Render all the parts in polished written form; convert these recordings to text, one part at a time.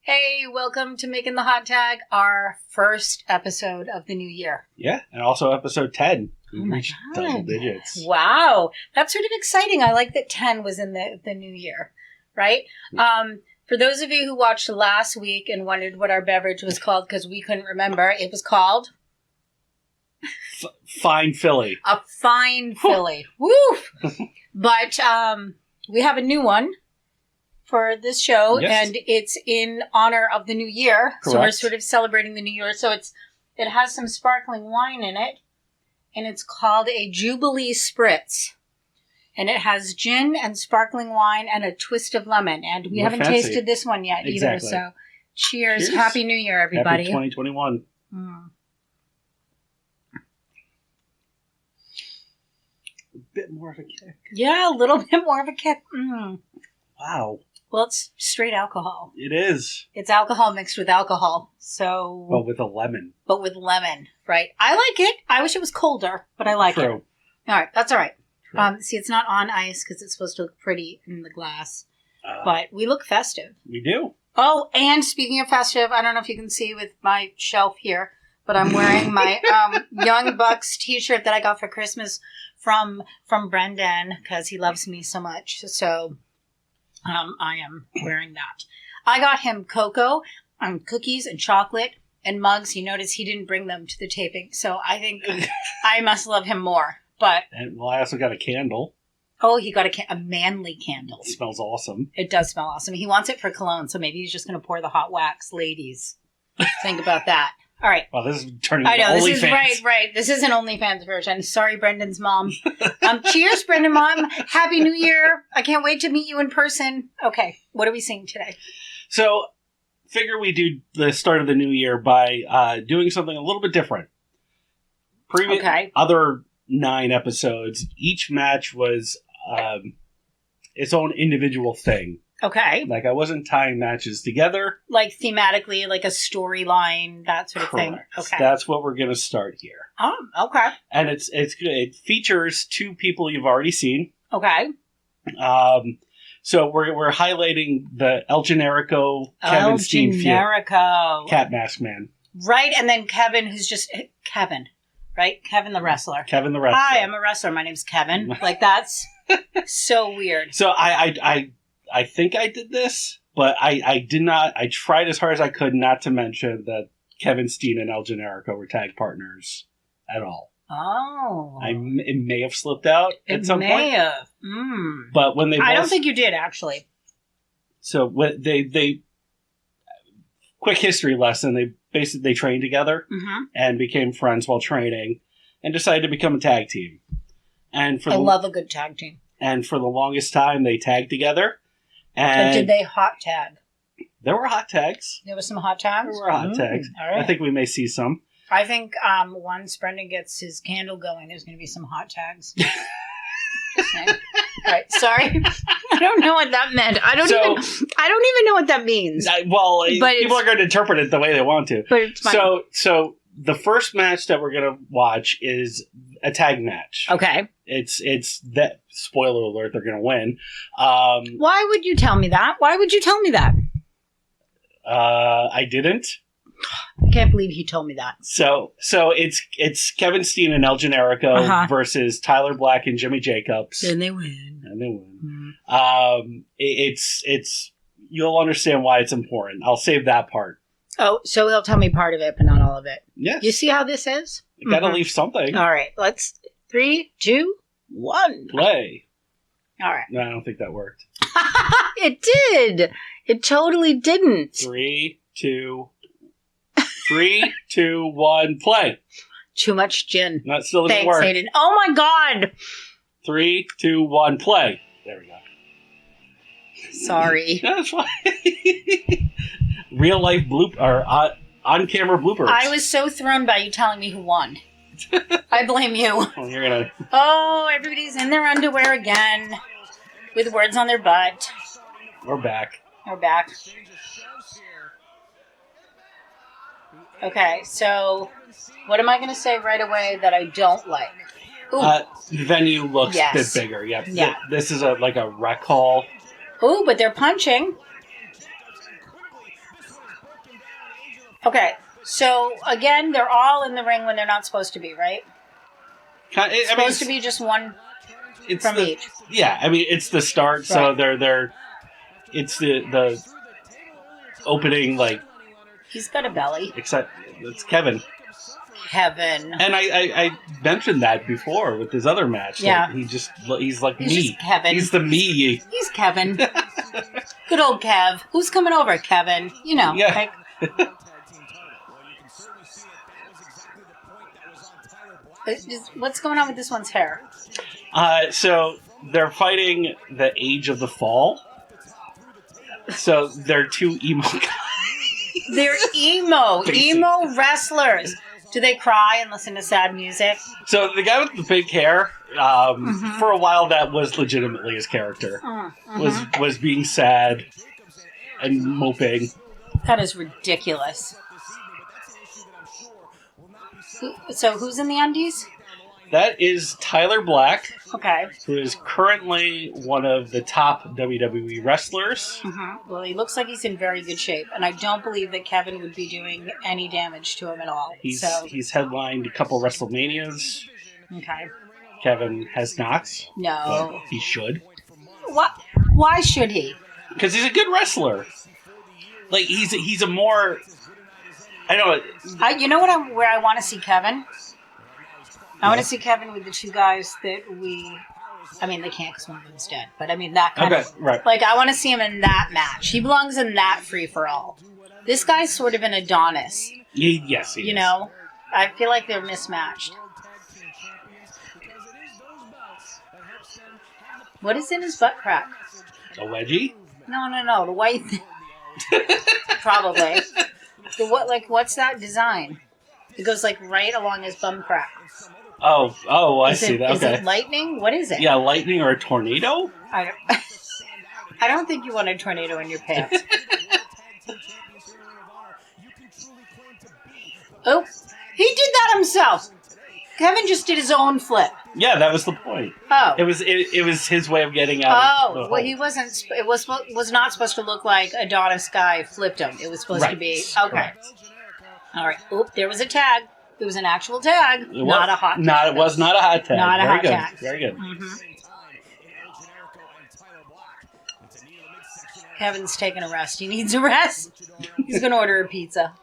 Hey, welcome to Making the Hot Tag, our first episode of the new year. Yeah, and also episode 10. We Oh my reached God. double digits. Wow. That's sort of exciting. I like that 10 was in the new year, right? For those of you who watched last week and wondered what our beverage was called because we couldn't remember, it was called... Fine Philly. A Fine Philly. Woo! But we have a new one for this show, Yes. and it's in honor of the new year. Correct. So we're sort of celebrating the new year. So it has some sparkling wine in it, and it's called a Jubilee Spritz. And it has gin and sparkling wine and a twist of lemon. And we We're haven't fancy. tasted this one yet Exactly. either. So cheers. Cheers. Happy New Year, everybody. Happy 2021. Mm. A bit more of a kick. Yeah, a little bit more of a kick. Mm. Wow. Well, it's straight alcohol. It is. It's alcohol mixed with alcohol. So, But with a lemon. but with lemon, right? I like it. I wish it was colder, but I like it. True. All right, that's all right. True. See, it's not on ice because it's supposed to look pretty in the glass, Uh, but we look festive. we do. Oh, and speaking of festive, I don't know if you can see with my shelf here, but I'm wearing my Young Bucks t-shirt that I got for Christmas from Brendan because he loves me so much. So I am wearing that. I got him cocoa, cookies and chocolate and mugs. You notice he didn't bring them to the taping, so I think I must love him more. But And well, I also got a candle. oh, he got a manly candle. It smells awesome. It does smell awesome. He wants it for cologne, so maybe he's just going to pour the hot wax. Ladies, think about that. All right. Wow, this is turning I into know, this is OnlyFans. right. This is an OnlyFans version. Sorry, Brendan's mom. Cheers, Brendan mom. Happy New Year. I can't wait to meet you in person. Okay, what are we seeing today? So, figure we do the start of the new year by doing something a little bit different. Okay. Other 9 episodes, each match was its own individual thing. Okay. Like, I wasn't tying matches together. Like thematically, like a storyline, that sort of thing. Correct. Okay. That's what we're going to start here. Oh, okay. And it's good. It features 2 people you've already seen. Okay. So we're highlighting the El Generico Kevin Steen feud. Generico. Cat Mask Man. Right, and then Kevin, who's just Kevin, right? Kevin the wrestler. Kevin the wrestler. Hi, I'm a wrestler. My name's Kevin. Like, that's so weird. So I think I did this, but I did not. I tried as hard as I could not to mention that Kevin Steen and El Generico were tag partners at all. Oh. It may have slipped out at some may point. have. Mm. But when they I don't both- think you did, actually. So when they quick history lesson, they trained together Mm-hmm. and became friends while training and decided to become a tag team. And I love a good tag team. And for the longest time, they tagged together. But And did they hot tag? there were hot tags. There were some hot tags? There were hot tags. All right. I think we may see some. I think once Brendan gets his candle going, there's going to be some hot tags. Okay. All right, sorry. I don't know what that meant. I don't even know what that means. But People are going to interpret it the way they want to. But it's fine. So the first match that we're going to watch is a tag match. Okay. It's that, spoiler alert, they're going to win. Why would you tell me that? Why would you tell me that? I didn't. I can't believe he told me that. So it's Kevin Steen and El Generico versus Tyler Black and Jimmy Jacobs. And they win. It's you'll understand why it's important. I'll save that part. Oh, so he'll tell me part of it, but not all of it. Yes. You see how this is? You gotta leave something. All right, let's 3, 2, 1. Play. All right. No, I don't think that worked. It did. It totally didn't. 3, 2, 1, play. Too much gin. That still doesn't Thanks, work. Hayden. Oh my God. 3, 2, 1, play. There we go. Sorry. That's fine. Real life on camera bloopers. I was so thrown by you telling me who won. I blame you. Oh, you're gonna. Oh, everybody's in their underwear again with words on their butt. We're back. We're back. Okay, so what am I going to say right away that I don't like? Ooh. The venue looks a bit bigger. Yeah. Yeah. This is like a rec hall. Ooh, but they're punching. Okay, so again, they're all in the ring when they're not supposed to be, right? It's supposed to be just one from each. Yeah, I mean, it's the start, Right. so they're it's the opening, like... He's got a belly. Except it's Kevin. Kevin. And I mentioned that before with his other match. Yeah. He's like me. Just Kevin. He's the me. He's Kevin. Good old Kev. Who's coming over, Kevin? You know. Yeah. What's going on with this one's hair? So they're fighting the Age of the Fall. So they're two emo guys. They're emo. Basically. Emo wrestlers. Do they cry and listen to sad music? So the guy with the big hair, for a while that was legitimately his character. Was being sad and moping. That is ridiculous. So who's in the undies? That is Tyler Black. Okay. Who is currently one of the top WWE wrestlers. Well, he looks like he's in very good shape, and I don't believe that Kevin would be doing any damage to him at all. He's headlined a couple WrestleManias. Okay. Kevin has not. No. But he should. What? Why should he? Because he's a good wrestler. Like, he's a more... I know... You know where I want to see Kevin? I want to see Kevin with the two guys that we... I mean, they can't because one of them's dead. But I mean, that kind of... Right. Like, I want to see him in that match. He belongs in that free-for-all. This guy's sort of an Adonis. Yes, he is. You know? I feel like they're mismatched. What is in his butt crack? A wedgie? No. The white... Probably. What's that design? It goes, like, right along his bum crack. Oh, I see that. Okay. Is it lightning? What is it? Yeah, lightning or a tornado? I don't think you want a tornado in your pants. Oh, he did that himself. Kevin just did his own flip. Yeah, that was the point. Oh, it was his way of getting out. Oh, well, he wasn't. It was not supposed to look like Adonis guy flipped him. It was supposed to be okay. Correct. All right. Oop, there was a tag. It was an actual tag, not a hot tag. It was not a hot tag. Not a hot good. tag. Very good. Kevin's taking a rest. He needs a rest. He's going to order a pizza.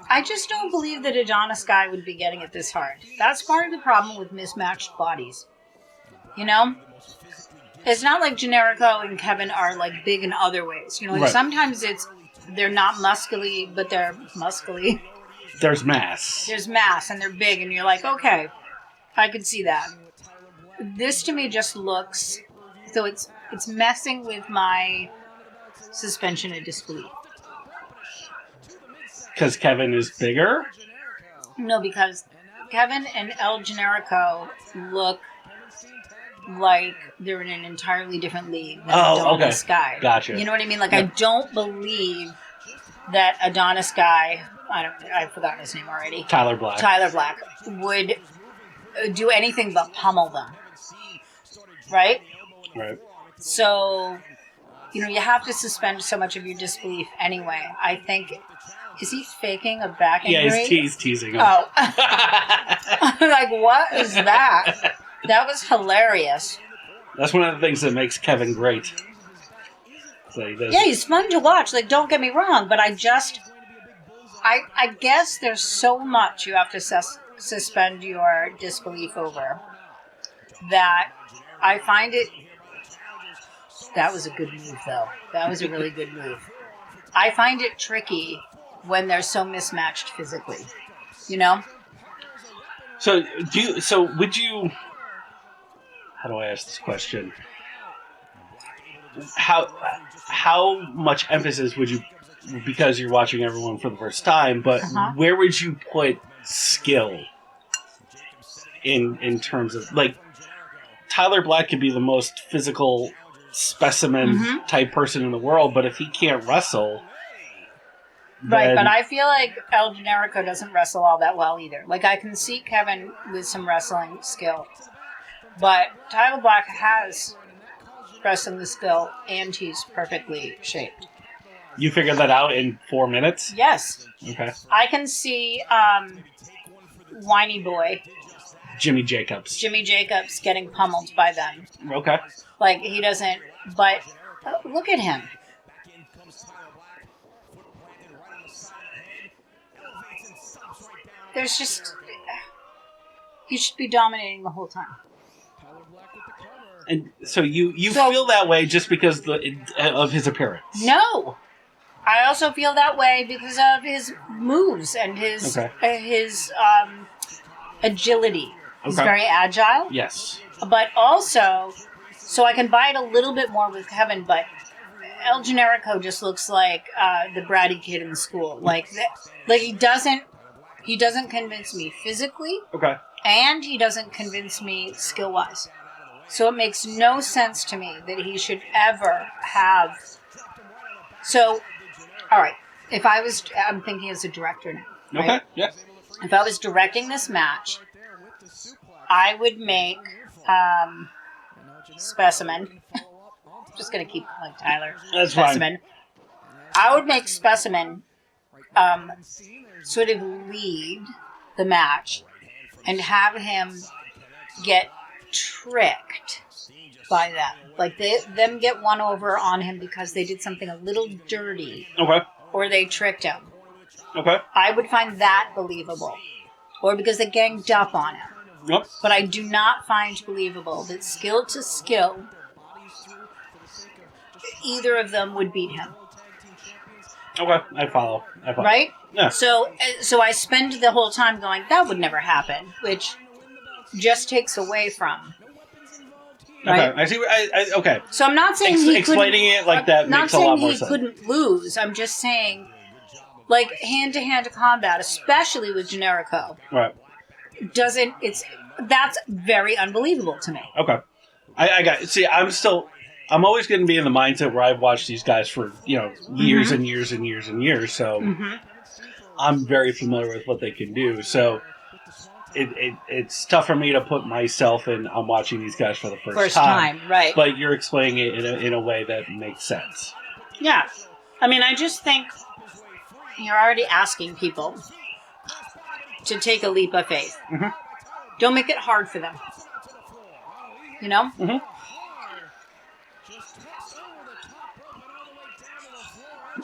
I just don't believe that Adonis guy would be getting it this hard. That's part of the problem with mismatched bodies. You know? It's not like Generico and Kevin are like big in other ways. You know, like right. Sometimes they're not muscly, but they're muscly. There's mass. There's mass, and they're big, and you're like, okay, I could see that. This to me just looks... So it's messing with my suspension of disbelief. Because Kevin is bigger? No, because Kevin and El Generico look like they're in an entirely different league than Adonis Guy. Gotcha. You know what I mean? Like, I don't believe that Adonis Guy, I've forgotten his name already. Tyler Black would do anything but pummel them. Right? Right. So, you know, you have to suspend so much of your disbelief anyway. I think... Is he faking a back injury? Yeah, he's teasing him. Oh. I'm like, what is that? That was hilarious. That's one of the things that makes Kevin great. So he's fun to watch. Like, don't get me wrong, but I guess there's so much you have to suspend your disbelief over that I find it... That was a good move, though. That was a really good move. I find it tricky when they're so mismatched physically, you know? So would you... How do I ask this question? How much emphasis would you... Because you're watching everyone for the first time, but where would you put skill in terms of... Like, Tyler Black could be the most physical specimen type person in the world, but if he can't wrestle... Right, but I feel like El Generico doesn't wrestle all that well either. Like, I can see Kevin with some wrestling skill. But Tyler Black has wrestling skill, and he's perfectly shaped. You figured that out in 4 minutes? Yes. Okay. I can see Whiny Boy, Jimmy Jacobs. getting pummeled by them. Okay. Like, he doesn't... But look at him. There's just... He should be dominating the whole time. And so you feel that way just because of his appearance? No! I also feel that way because of his moves and his agility. He's very agile. Yes. But also, so I can buy it a little bit more with Kevin, but El Generico just looks like the bratty kid in school. Like he doesn't convince me physically. Okay. And he doesn't convince me skill-wise. So it makes no sense to me that he should ever have... So, all right. I'm thinking as a director now. Right? Okay, yeah. If I was directing this match, I would make Specimen. Just going to keep calling Tyler That's Specimen. Fine. I would make Specimen sort of lead the match and have him get tricked by them. Like, them get one over on him because they did something a little dirty. Okay. Or they tricked him. Okay. I would find that believable. Or because they ganged up on him. Yep. But I do not find believable that skill to skill, either of them would beat him. Okay, I follow. Right? Yeah. So I spend the whole time going, that would never happen, which just takes away from. Right? Okay, I see. Okay. So I'm not saying explaining it like that makes a lot more sense. Not saying he couldn't lose. I'm just saying, like, hand-to-hand combat, especially with Generico, right? That's very unbelievable to me. Okay, I got it. See, I'm always going to be in the mindset where I've watched these guys for years and years and years and years, so I'm very familiar with what they can do. So it's tough for me to put myself in. I'm watching these guys for the first time, right? But you're explaining it in a way that makes sense. Yeah, I mean, I just think you're already asking people to take a leap of faith. Mm-hmm. Don't make it hard for them. You know? Mm-hmm.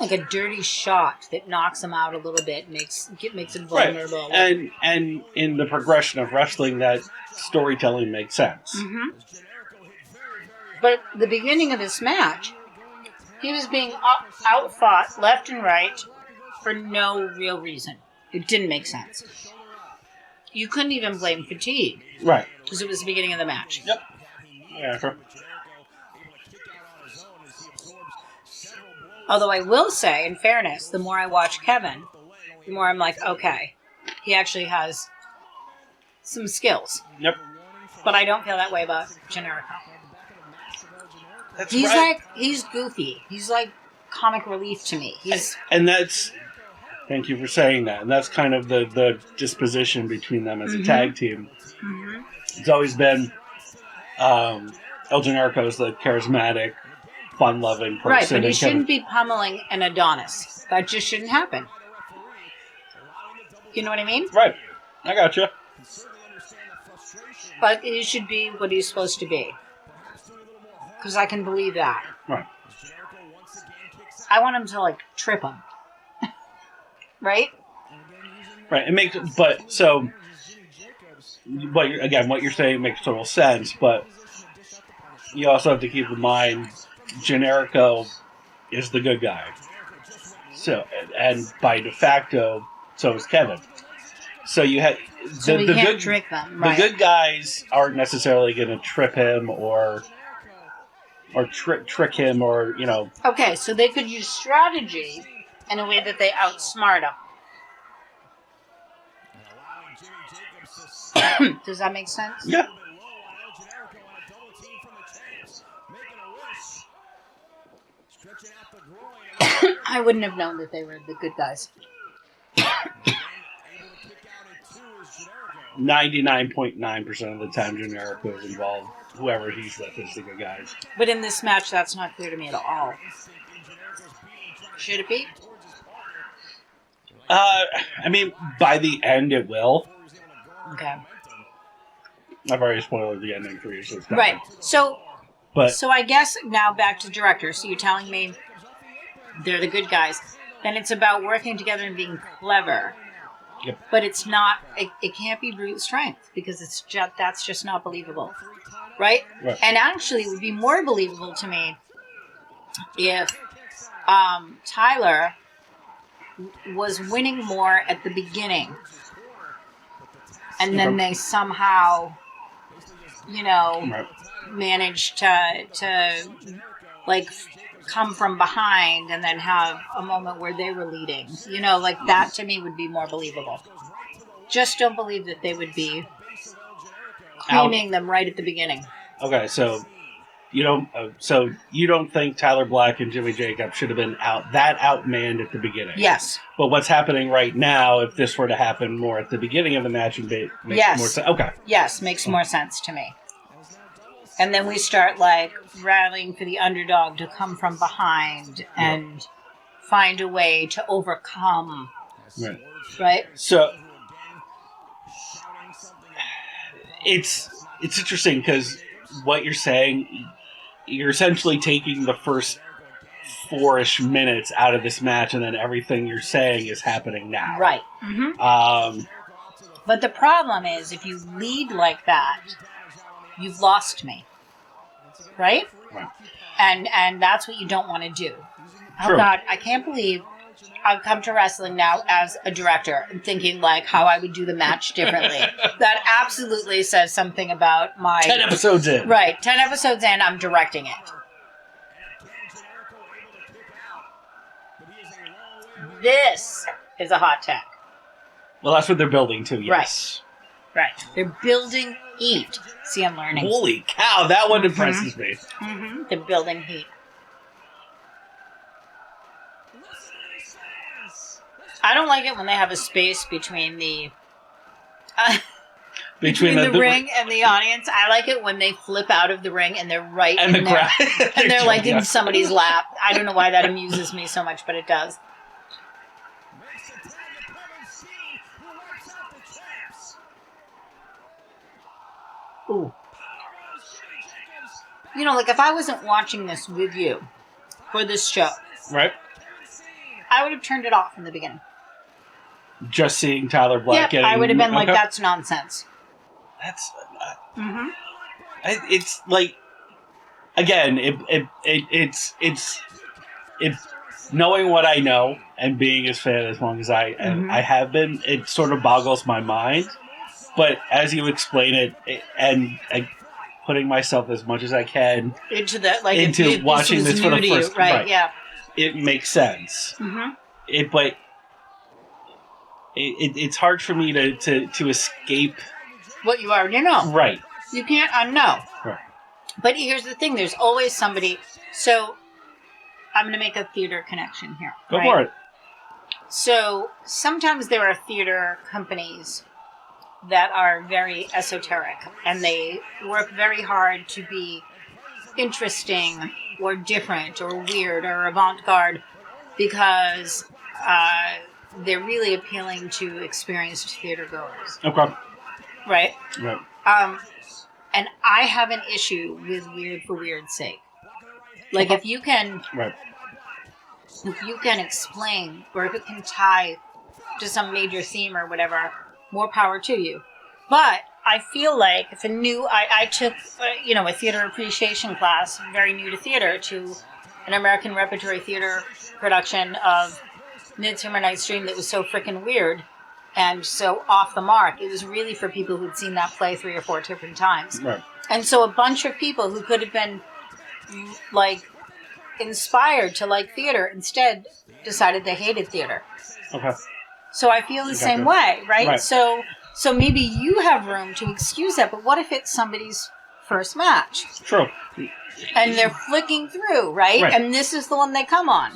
Like a dirty shot that knocks them out a little bit, makes it vulnerable. Right. And in the progression of wrestling, that storytelling makes sense. Mm-hmm. But at the beginning of this match, he was being outfought left and right for no real reason. It didn't make sense. You couldn't even blame fatigue. Right. Because it was the beginning of the match. Yep. Yeah, sure. Although I will say, in fairness, the more I watch Kevin, the more I'm like, okay, he actually has some skills. Yep. But I don't feel that way about Generico. That's he's right. He's goofy. He's like comic relief to me. And that's, thank you for saying that. And that's kind of the disposition between them as a tag team. Mm-hmm. It's always been El Generico is the charismatic, fun-loving person. Right, but he shouldn't be pummeling an Adonis. That just shouldn't happen. You know what I mean? Right. I gotcha. But he should be what he's supposed to be. Because I can believe that. Right. I want him to, like, trip him. Right? Right. It makes, but, so, what you're saying makes total sense, but you also have to keep in mind Generico is the good guy. So, and by de facto, so is Kevin. So you have he can't trick them. Right. The good guys aren't necessarily going to trip him or trick him or Okay, so they could use strategy in a way that they outsmart him. Does that make sense? Yeah. I wouldn't have known that they were the good guys. 99.9% of the time Generico is involved. whoever he's with is the good guys. But in this match, that's not clear to me at all. Should it be? I mean, by the end, it will. Okay. I've already spoiled the ending for you, so it's right. So I guess now back to director. So you're telling me they're the good guys. Then it's about working together and being clever. Yep. But it's not. It can't be brute strength because that's just not believable, right? And actually, it would be more believable to me if Tyler was winning more at the beginning, and then they somehow, managed to like come from behind and then have a moment where they were leading. Like that to me would be more believable. Just don't believe that they would be creaming them right at the beginning. Okay, so you don't think Tyler Black and Jimmy Jacobs should have been outmanned at the beginning? Yes. But what's happening right now, if this were to happen more at the beginning of the match, makes more sense. Okay. Yes, makes more sense to me. And then we start rallying for the underdog to come from behind and find a way to overcome. Right. Right? So it's interesting because what you're saying, you're essentially taking the first 4-ish minutes out of this match, and then everything you're saying is happening now. Right. Mm-hmm. But the problem is, if you lead like that, you've lost me. Right? And that's what you don't want to do. True. Oh, God, I can't believe I've come to wrestling now as a director and thinking how I would do the match differently. That absolutely says something about my... 10 episodes in. Right. 10 episodes in, I'm directing it. This is a hot tag. Well, that's what they're building to, yes. Right. They're building heat. See, I'm learning. Holy cow, that one impresses me. Mm-hmm. They're building heat. I don't like it when they have a space between the between the ring and the audience. I like it when they flip out of the ring and they're right in there. And they're in somebody's lap. I don't know why that amuses me so much, but it does. Ooh. If I wasn't watching this with you for this show, right, I would have turned it off in the beginning. Just seeing Tyler Black getting... I would have been that's nonsense. That's... it's again, it's knowing what I know and being as fan as long as I have been, it sort of boggles my mind. But as you explain it, and putting myself as much as I can into watching this for the first time, right? Yeah, it makes sense. Mm-hmm. But it's hard for me to escape what you already know. Right. You can't unknow. Right. But here's the thing: there's always somebody. So I'm going to make a theater connection here. Go for it. So sometimes there are theater companies that are very esoteric, and they work very hard to be interesting or different or weird or avant-garde because they're really appealing to experienced theater goers. Okay. Right? Right. And I have an issue with weird for weird's sake. If you can... Right. If you can explain, or if it can tie to some major theme or whatever, more power to you. But I feel like if I took, a theater appreciation class, very new to theater, to an American Repertory Theater production of Midsummer Night's Dream that was so freaking weird and so off the mark. It was really for people who'd seen that play 3 or 4 different times. Right. And so a bunch of people who could have been, inspired to like theater instead decided they hated theater. Okay. So I feel the same way, right? So maybe you have room to excuse that, but what if it's somebody's first match? True. And they're flicking through, right? And this is the one they come on.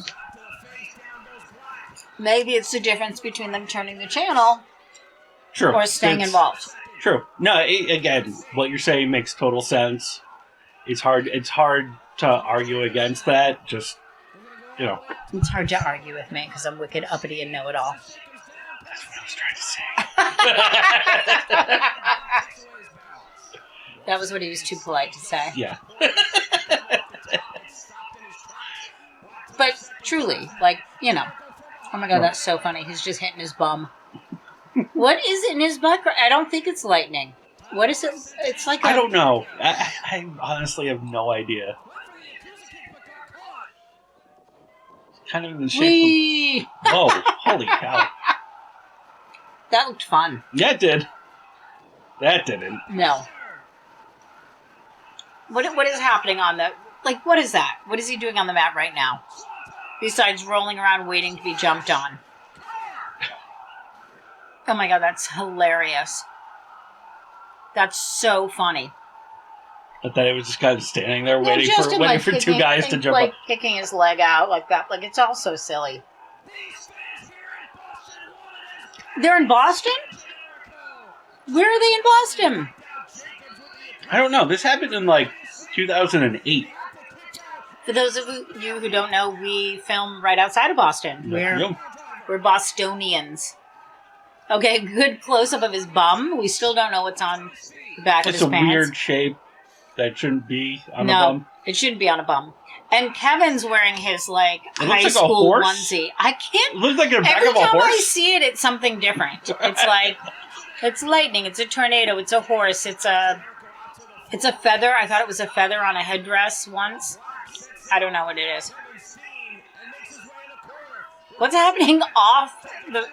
Maybe it's the difference between them turning the channel or staying involved. True. No, again, what you're saying makes total sense. it's hard to argue against that. Just, It's hard to argue with me because I'm wicked, uppity, and know-it-all. That's what I was trying to say. That was what he was too polite to say. Yeah. But truly, oh my god, that's so funny. He's just hitting his bum. What is it in his butt? I don't think it's lightning. What is it? It's like I don't know. I honestly have no idea. Kind of in the shape of... Whoa, holy cow. That looked fun. Yeah, it did. That didn't. No. What is happening on the... what is that? What is he doing on the mat right now? Besides rolling around waiting to be jumped on. Oh my god, that's hilarious. That's so funny. I thought he was just kind of standing there waiting for kicking, two guys to jump up. Kicking his leg out like that. It's all so silly. They're in Boston? Where are they in Boston? I don't know. This happened in 2008. For those of you who don't know, we film right outside of Boston. We're Bostonians. Okay, good close-up of his bum. We still don't know what's on the back of his pants. It's a weird shape that shouldn't be on a bum. No, it shouldn't be on a bum. And Kevin's wearing his, high school onesie. I can't... It looks like the back of a horse. Every time I see it, it's something different. It's it's lightning, it's a tornado, it's a horse, it's a feather. I thought it was a feather on a headdress once. I don't know what it is. What's happening off the...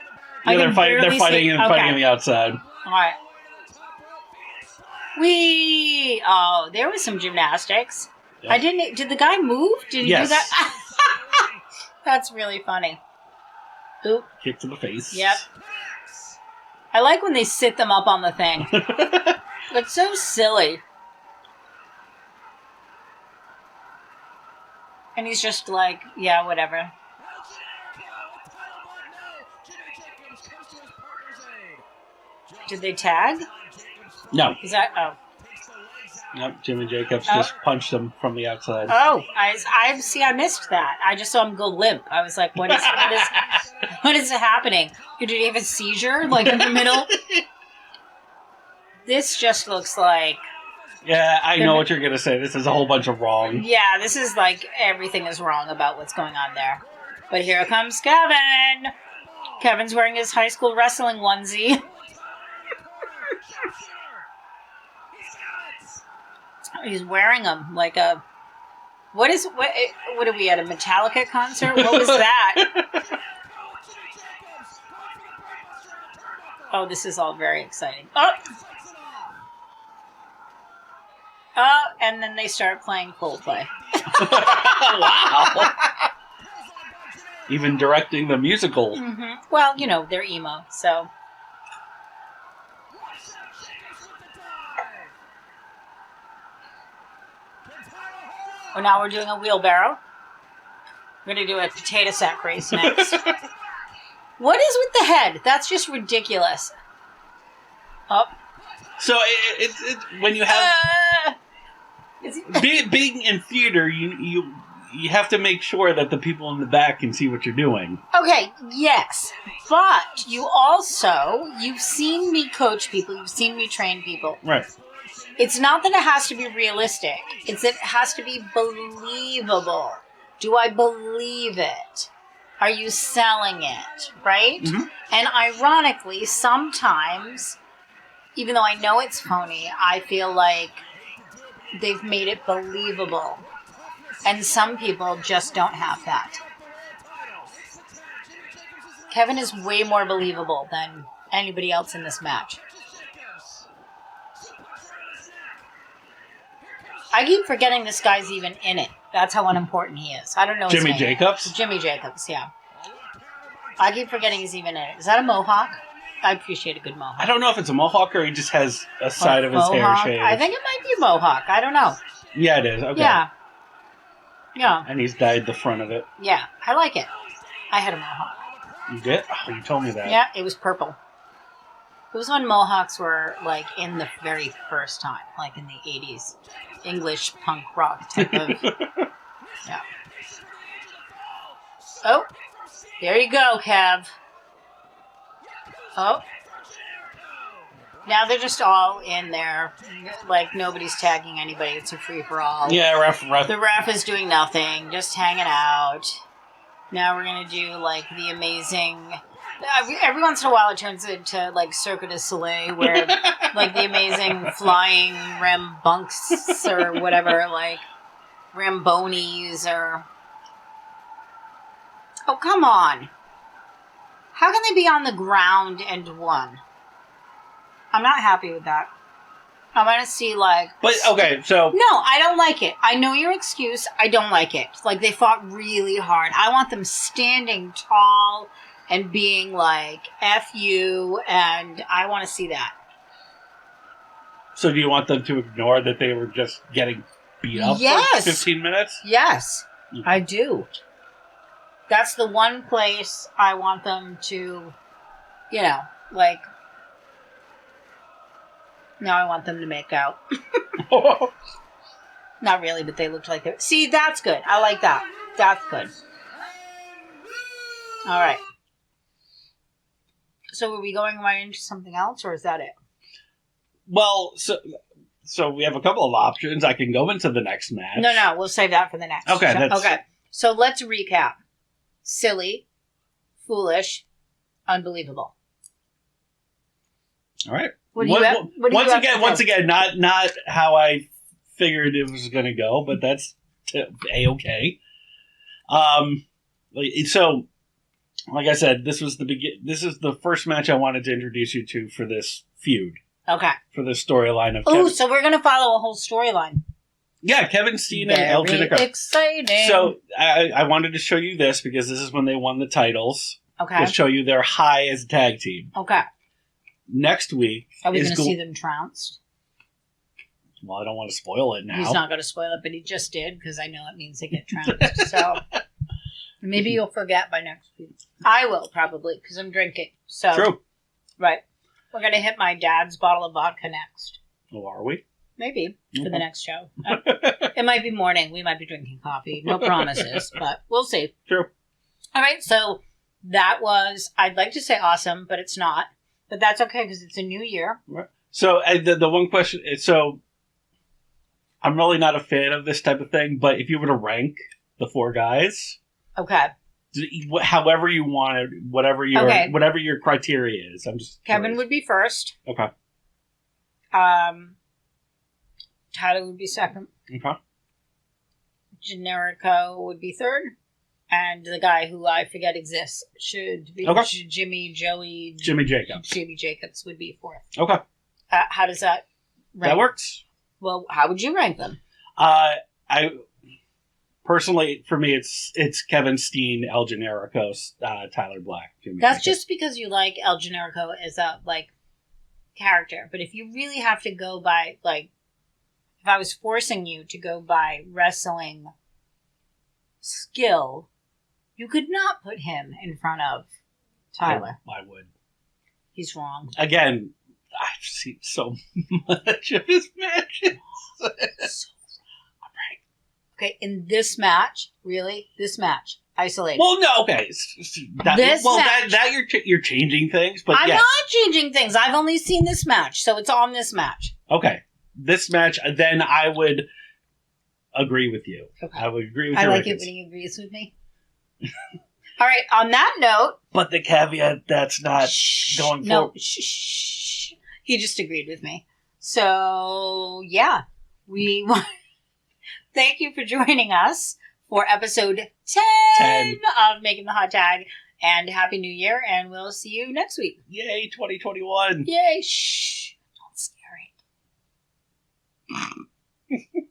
Yeah, they're fighting on the outside. All right. Oh, there was some gymnastics. Yeah. Did the guy move? Did he do that? That's really funny. Oop. Kick to the face. Yep. I like when they sit them up on the thing. It's so silly. And he's just yeah, whatever. Did they tag? No. Is that... Oh. Nope, Jimmy Jacobs just punched him from the outside. Oh, I missed that. I just saw him go limp. I was like, what is happening? Did he have a seizure, in the middle? This just looks like... Yeah, I know what you're going to say. This is a whole bunch of wrong. Yeah, this is everything is wrong about what's going on there. But here comes Kevin. Kevin's wearing his high school wrestling onesie. He's wearing them like a... What are we at, a Metallica concert? What was that? Oh, this is all very exciting. And then they start playing Coldplay. Wow. Even directing the musical. Mm-hmm. Well, they're emo, so... Well, now we're doing a wheelbarrow. We're going to do a potato sack race next. What is with the head? That's just ridiculous. Oh. So, it's when you have... being in theater, you have to make sure that the people in the back can see what you're doing. Okay, yes. But you've seen me coach people. You've seen me train people. Right. It's not that it has to be realistic. It's that it has to be believable. Do I believe it? Are you selling it? Right? Mm-hmm. And ironically, sometimes, even though I know it's phony, I feel like they've made it believable. And some people just don't have that. Kevin is way more believable than anybody else in this match. I keep forgetting this guy's even in it. That's how unimportant he is. I don't know his Jimmy name. Jacobs? Jimmy Jacobs, yeah. I keep forgetting he's even in it. Is that a mohawk? I appreciate a good mohawk. I don't know if it's a mohawk or he just has a side of his hair shaved. I think it might be a mohawk. I don't know. Yeah, it is. Okay. Yeah. And he's dyed the front of it. Yeah, I like it. I had a mohawk. You did? Oh, you told me that. Yeah, it was purple. It was when Mohawks were, like, in the very first time, like in the 80s. English punk rock type of... Yeah. Oh, there you go, Kev. Oh. Now they're just all in there. Like, nobody's tagging anybody. It's a free-for-all. Yeah, ref. The ref is doing nothing, just hanging out. Now we're going to do, like, the amazing... Every once in a while it turns into, like, Cirque du Soleil, where, like, the amazing flying rambunks or whatever, like, rambonis or... Oh, come on. How can they be on the ground and one? I'm not happy with that. I want to see, like... But, okay, so... No, I don't like it. I know your excuse. I don't like it. Like, they fought really hard. I want them standing tall and being like, F you, and I want to see that. So do you want them to ignore that they were just getting beat up for 15 minutes? Yes, I do. That's the one place I want them to, you know, like... Now I want them to make out. Not really, but they looked like they... See, that's good. I like that. That's good. All right. So are we going right into something else, or is that it? Well, so we have a couple of options. I can go into the next match. No, we'll save that for the next. Okay, Okay, so let's recap. Silly, foolish, unbelievable. All right. What do you have, once again, not how I figured it was going to go, but that's A-okay. So, like I said, this is the first match I wanted to introduce you to for this feud. Okay. For this storyline of Kevin. So we're going to follow a whole storyline. Yeah, Kevin Steen and El Generico. Very exciting. So, I wanted to show you this because this is when they won the titles. Okay. To show you their high as a tag team. Okay. Next week... Are we going to see them trounced? Well, I don't want to spoil it now. He's not going to spoil it, but he just did, because I know it means they get trounced. So, maybe you'll forget by next week. I will, probably, because I'm drinking. So, true. Right. We're going to hit my dad's bottle of vodka next. Oh, are we? Maybe, for the next show. It might be morning. We might be drinking coffee. No promises, but we'll see. True. All right, so that was, I'd like to say awesome, but it's not. But that's okay, because it's a new year. Right. So, the one question is, so, I'm really not a fan of this type of thing, but if you were to rank the four guys... Okay. However you want it, whatever your criteria is. I'm just Kevin curious. would be first. Okay. Tyler would be second. Okay. Generico would be third. And the guy who I forget exists should be Jimmy Jacobs. Jimmy Jacobs would be fourth. Okay. How does that rank? That works. Well, how would you rank them? I personally, for me, it's Kevin Steen, El Generico, Tyler Black, Jimmy That's Jacobs. just because you like El Generico as a character. But if you really have to go by if I was forcing you to go by wrestling skill, you could not put him in front of Tyler. I would. He's wrong. Again, I've seen so much of his matches. Okay, in this match, isolated. Well, no, okay. You're changing things, but I'm not changing things. I've only seen this match, so it's on this match. Okay, this match, then I would agree with you. Okay. I would agree with you. I like it when he agrees with me. All right, on that note... But the caveat, that's not going forward. No, shh. He just agreed with me. So, yeah. Thank you for joining us for episode 10 of Making the Hot Tag. And Happy New Year, and we'll see you next week. Yay, 2021. Yay, shh. Don't scare it.